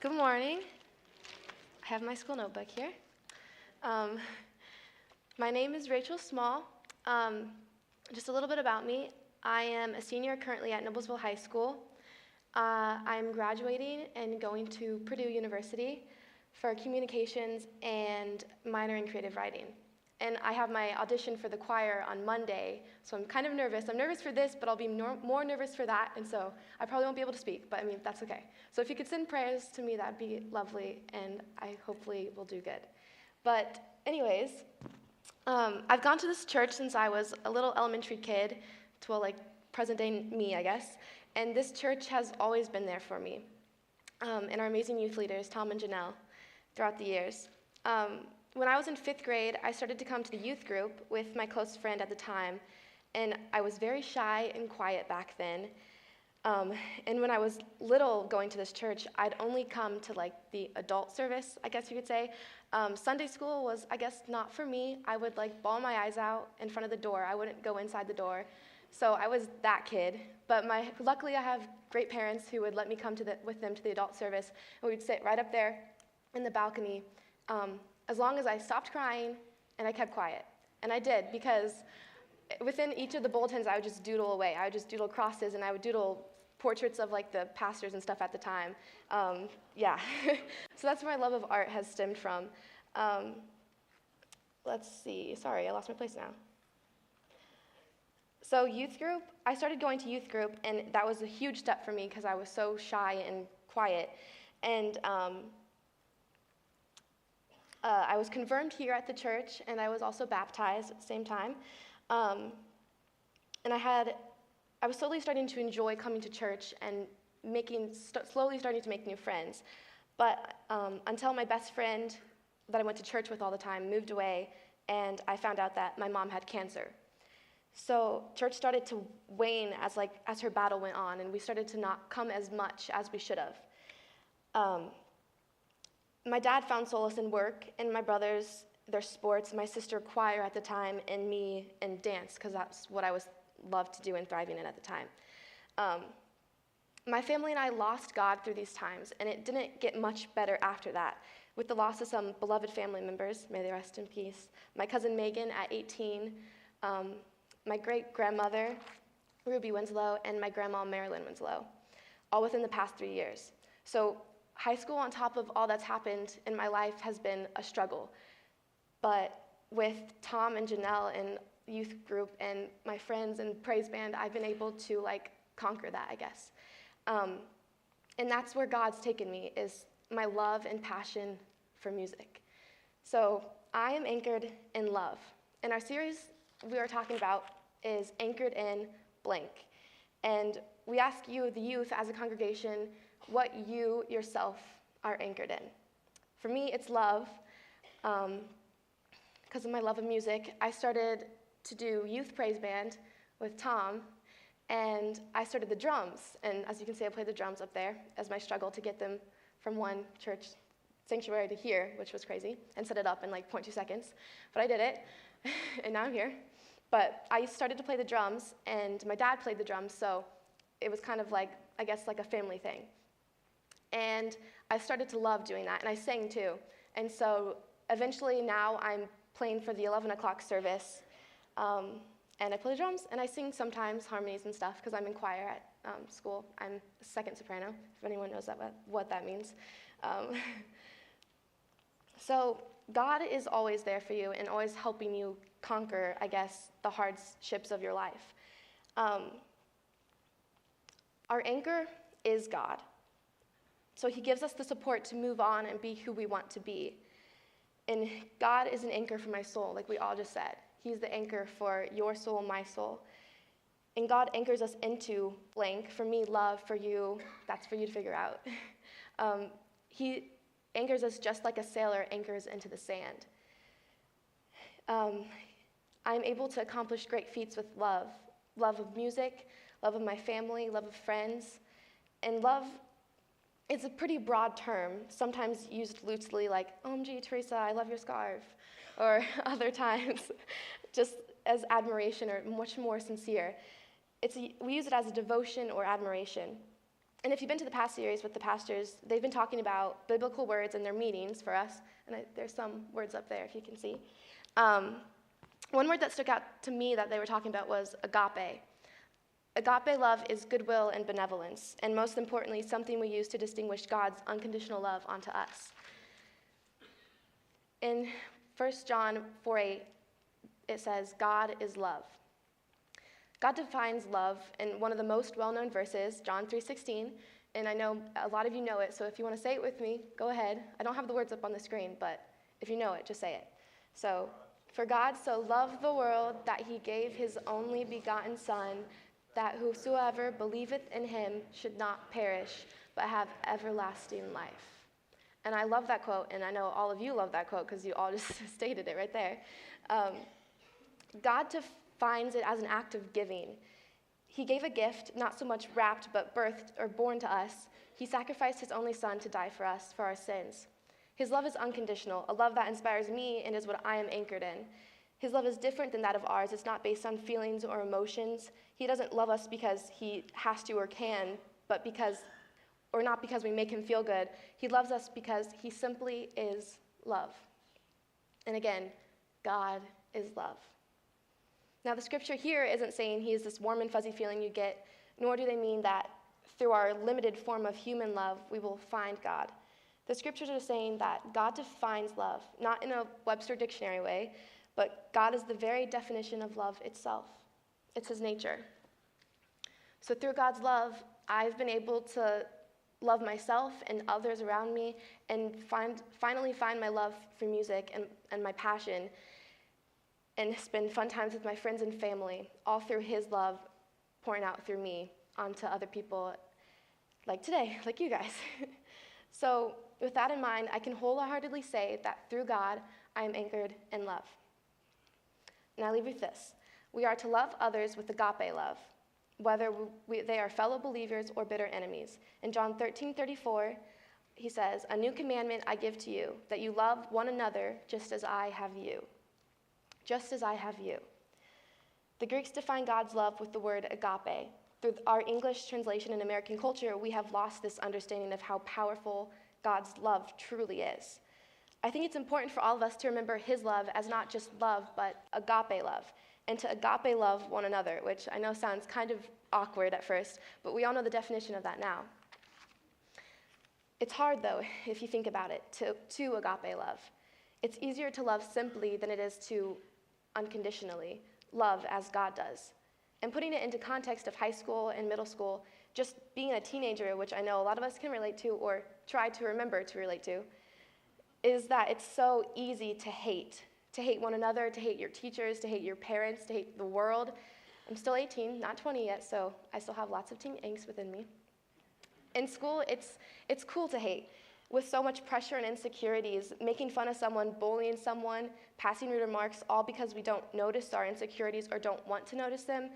Good morning. I have my school notebook here. Um, my name is Rachel Small. Just a little bit about me. I am a senior currently at Noblesville High School. I'm graduating and going to Purdue University for communications and minor in creative writing. And I have my audition for the choir on Monday, so I'm kind of nervous. I'm nervous for this, but I'll be more nervous for that, and so I probably won't be able to speak, but I mean, that's okay. So if you could send prayers to me, that'd be lovely, and I hopefully will do good. But anyways, I've gone to this church since I was a little elementary kid, to present day me, I guess, and this church has always been there for me, and our amazing youth leaders, Tom and Janelle, throughout the years. When I was in 5th grade, I started to come to the youth group with my close friend at the time, and I was very shy and quiet back then. And when I was little going to this church, I'd only come to the adult service, I guess you could say. Sunday school was, I guess, not for me. I would bawl my eyes out in front of the door. I wouldn't go inside the door. So I was that kid. But luckily I have great parents who would let me come with them to the adult service, and we'd sit right up there in the balcony. As long as I stopped crying and I kept quiet. And I did, because within each of the bulletins, I would just doodle away. I would just doodle crosses, and I would doodle portraits of the pastors and stuff at the time. Yeah. So that's where my love of art has stemmed from. Let's see. Sorry, I lost my place now. So youth group, I started going to youth group, and that was a huge step for me because I was so shy and quiet. And I was confirmed here at the church, and I was also baptized at the same time. And I was slowly starting to enjoy coming to church and slowly starting to make new friends. But until my best friend that I went to church with all the time moved away, and I found out that my mom had cancer. So church started to wane as her battle went on, and we started to not come as much as we should have. My dad found solace in work, and my brothers, their sports, my sister choir at the time, and me in dance, because that's what I loved to do and thriving in at the time. My family and I lost God through these times, and it didn't get much better after that, with the loss of some beloved family members, may they rest in peace. My cousin Megan at 18, my great-grandmother, Ruby Winslow, and my grandma, Marilyn Winslow, all within the past 3 years. So high school, on top of all that's happened in my life, has been a struggle. But with Tom and Janelle and youth group and my friends and praise band, I've been able to conquer that, I guess. And that's where God's taken me, is my love and passion for music. So I am anchored in love. And our series we are talking about is Anchored in Blank. And we ask you, the youth, as a congregation, what you yourself are anchored in. For me, it's love. Because of my love of music, I started to do youth praise band with Tom, and I started the drums. And as you can see, I played the drums up there as my struggle to get them from one church sanctuary to here, which was crazy, and set it up in 0.2 seconds. But I did it, and now I'm here. But I started to play the drums, and my dad played the drums, so it was kind of I guess a family thing. And I started to love doing that, and I sang too. And so eventually now I'm playing for the 11 o'clock service, and I play the drums, and I sing sometimes harmonies and stuff, because I'm in choir at school. I'm a second soprano, if anyone knows what that means. So God is always there for you and always helping you conquer, I guess, the hardships of your life. Our anchor is God. So he gives us the support to move on and be who we want to be. And God is an anchor for my soul, like we all just said. He's the anchor for your soul, my soul. And God anchors us into blank. For me, love. For you, that's for you to figure out. He anchors us just like a sailor anchors into the sand. I'm able to accomplish great feats with love. Love of music, love of my family, love of friends. And love is a pretty broad term, sometimes used loosely like, OMG, Teresa, I love your scarf. Or other times, just as admiration or much more sincere. We use it as a devotion or admiration. And if you've been to the past series with the pastors, they've been talking about biblical words in their meetings for us. And there's some words up there if you can see. One word that stuck out to me that they were talking about was agape. Agape love is goodwill and benevolence, and most importantly, something we use to distinguish God's unconditional love onto us. In 1 John 4:8, it says, God is love. God defines love in one of the most well-known verses, John 3:16, and I know a lot of you know it, so if you want to say it with me, go ahead. I don't have the words up on the screen, but if you know it, just say it. So, for God so loved the world that he gave his only begotten Son, that whosoever believeth in him should not perish, but have everlasting life. And I love that quote, and I know all of you love that quote because you all just stated it right there. God defines it as an act of giving. He gave a gift, not so much wrapped, but birthed or born to us. He sacrificed his only Son to die for us, for our sins. His love is unconditional, a love that inspires me and is what I am anchored in. His love is different than that of ours. It's not based on feelings or emotions. He doesn't love us because he has to or can, but because, or not because we make him feel good. He loves us because he simply is love. And again, God is love. Now, the scripture here isn't saying he is this warm and fuzzy feeling you get, nor do they mean that through our limited form of human love, we will find God. The scriptures are saying that God defines love, not in a Webster dictionary way, but God is the very definition of love itself. It's his nature. So through God's love, I've been able to love myself and others around me and finally find my love for music and my passion and spend fun times with my friends and family, all through his love pouring out through me onto other people like today, like you guys. So with that in mind, I can wholeheartedly say that through God, I am anchored in love. And I leave you with this. We are to love others with agape love, whether they are fellow believers or bitter enemies. In John 13:34, he says, "A new commandment I give to you, that you love one another just as I have you." Just as I have you. The Greeks define God's love with the word agape. Through our English translation in American culture, we have lost this understanding of how powerful God's love truly is. I think it's important for all of us to remember his love as not just love, but agape love, and to agape love one another, which I know sounds kind of awkward at first, but we all know the definition of that now. It's hard, though, if you think about it, to agape love. It's easier to love simply than it is to unconditionally love as God does. And putting it into context of high school and middle school, just being a teenager, which I know a lot of us can relate to or try to remember to relate to, is that it's so easy to hate one another, to hate your teachers, to hate your parents, to hate the world. I'm still 18, not 20 yet, so I still have lots of teen angst within me. In school, it's cool to hate. With so much pressure and insecurities, making fun of someone, bullying someone, passing rude remarks, all because we don't notice our insecurities or don't want to notice them,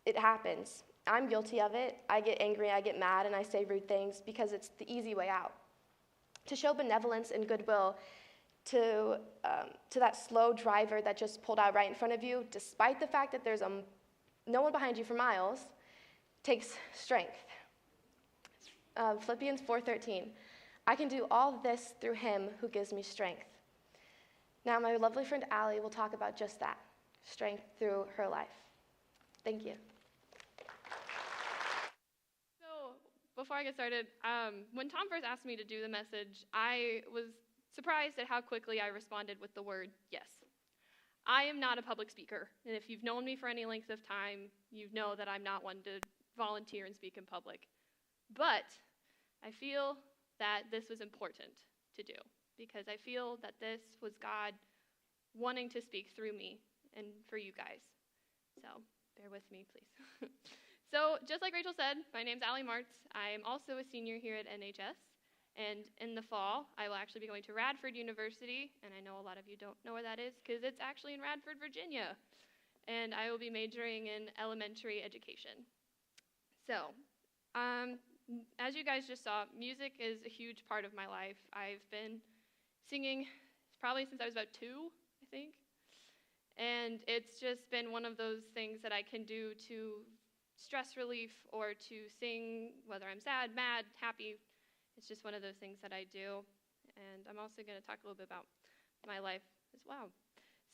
it happens. I'm guilty of it. I get angry, I get mad, and I say rude things because it's the easy way out. To show benevolence and goodwill to that slow driver that just pulled out right in front of you, despite the fact that there's no one behind you for miles, takes strength. Philippians 4:13. I can do all this through him who gives me strength. Now, my lovely friend Allie will talk about just that, strength through her life. Thank you. So, before I get started, when Tom first asked me to do the message, I was surprised at how quickly I responded with the word yes. I am not a public speaker, and if you've known me for any length of time, you know that I'm not one to volunteer and speak in public. But I feel that this was important to do, because I feel that this was God wanting to speak through me and for you guys. So bear with me, please. So just like Rachel said, my name's Ally Martz. I am also a senior here at NHS, and in the fall, I will actually be going to Radford University, and I know a lot of you don't know where that is because it's actually in Radford, Virginia, and I will be majoring in elementary education. So, as you guys just saw, music is a huge part of my life. I've been singing probably since I was about 2, I think. And it's just been one of those things that I can do to stress relief or to sing, whether I'm sad, mad, happy. It's just one of those things that I do. And I'm also going to talk a little bit about my life as well.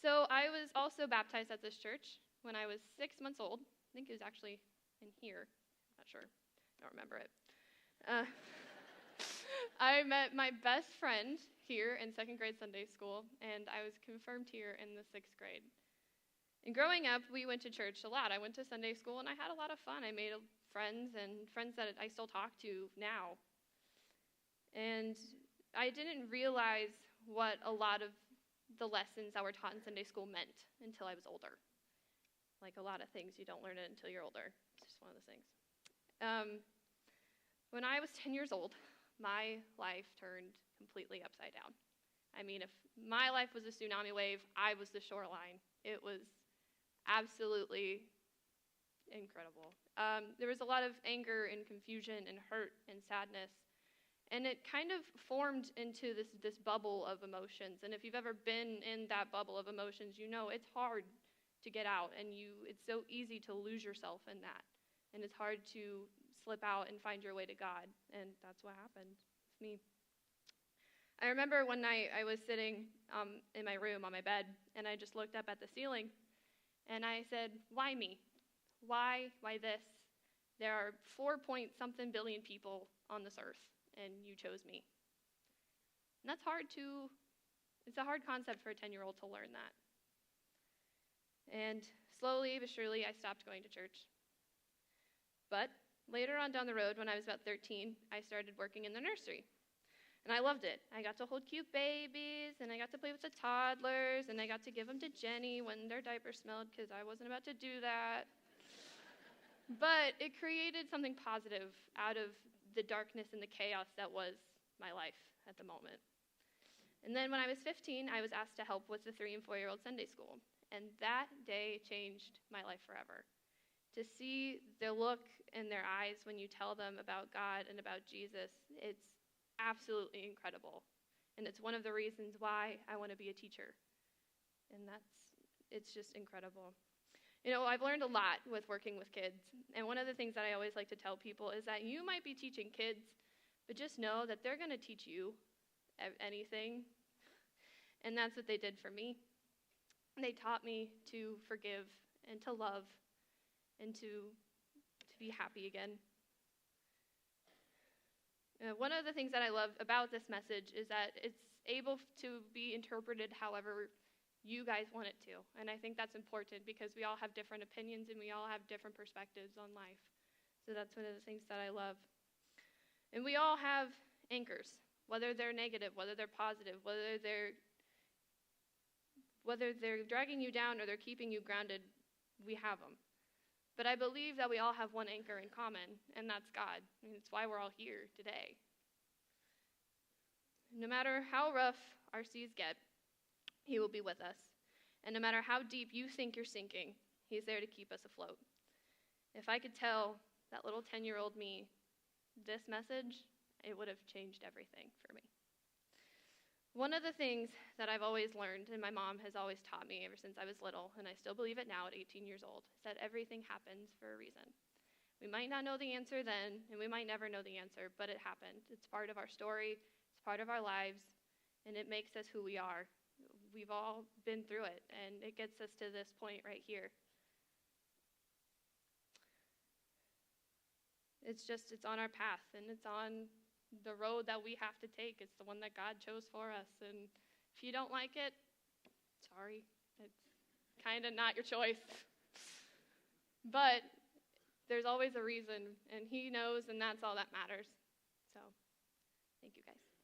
So I was also baptized at this church when I was 6 months old. I think it was actually in here. Not sure. I don't remember it. I met my best friend here in second grade Sunday school, and I was confirmed here in the 6th grade. And growing up, we went to church a lot. I went to Sunday school, and I had a lot of fun. I made friends, and friends that I still talk to now. And I didn't realize what a lot of the lessons that were taught in Sunday school meant until I was older. Like a lot of things, you don't learn it until you're older. It's just one of those things. When I was 10 years old, my life turned completely upside down. I mean, if my life was a tsunami wave, I was the shoreline. It was absolutely incredible. There was a lot of anger and confusion and hurt and sadness. And it kind of formed into this bubble of emotions. And if you've ever been in that bubble of emotions, you know it's hard to get out. And it's so easy to lose yourself in that. And it's hard to slip out and find your way to God. And that's what happened with me. I remember one night I was sitting in my room on my bed, and I just looked up at the ceiling. And I said, why me? Why this? There are 4-point-something billion people on this earth, and you chose me. And it's a hard concept for a 10-year-old to learn that. And slowly but surely, I stopped going to church. But later on down the road, when I was about 13, I started working in the nursery. And I loved it. I got to hold cute babies, and I got to play with the toddlers, and I got to give them to Jenny when their diaper smelled, because I wasn't about to do that. But it created something positive out of the darkness and the chaos that was my life at the moment. And then when I was 15, I was asked to help with the 3- and 4-year-old Sunday school. And that day changed my life forever. To see the look in their eyes when you tell them about God and about Jesus, it's absolutely incredible. And it's one of the reasons why I want to be a teacher. And it's just incredible. You know, I've learned a lot with working with kids. And one of the things that I always like to tell people is that you might be teaching kids, but just know that they're going to teach you anything. And that's what they did for me. They taught me to forgive and to love and to be happy again. One of the things that I love about this message is that it's able to be interpreted however you guys want it to. And I think that's important because we all have different opinions and we all have different perspectives on life. So that's one of the things that I love. And we all have anchors, whether they're negative, whether they're positive, whether they're dragging you down or they're keeping you grounded, we have them. But I believe that we all have one anchor in common, and that's God. And it's why we're all here today. No matter how rough our seas get, he will be with us. And no matter how deep you think you're sinking, he's there to keep us afloat. If I could tell that little 10-year-old me this message, it would have changed everything for me. One of the things that I've always learned, and my mom has always taught me ever since I was little, and I still believe it now at 18 years old, is that everything happens for a reason. We might not know the answer then, and we might never know the answer, but it happened. It's part of our story, it's part of our lives, and it makes us who we are. We've all been through it, and it gets us to this point right here. It's on our path, and it's on the road that we have to take. It's the one that God chose for us. And if you don't like it, sorry. It's kind of not your choice. But there's always a reason, and he knows, and that's all that matters. So, thank you guys.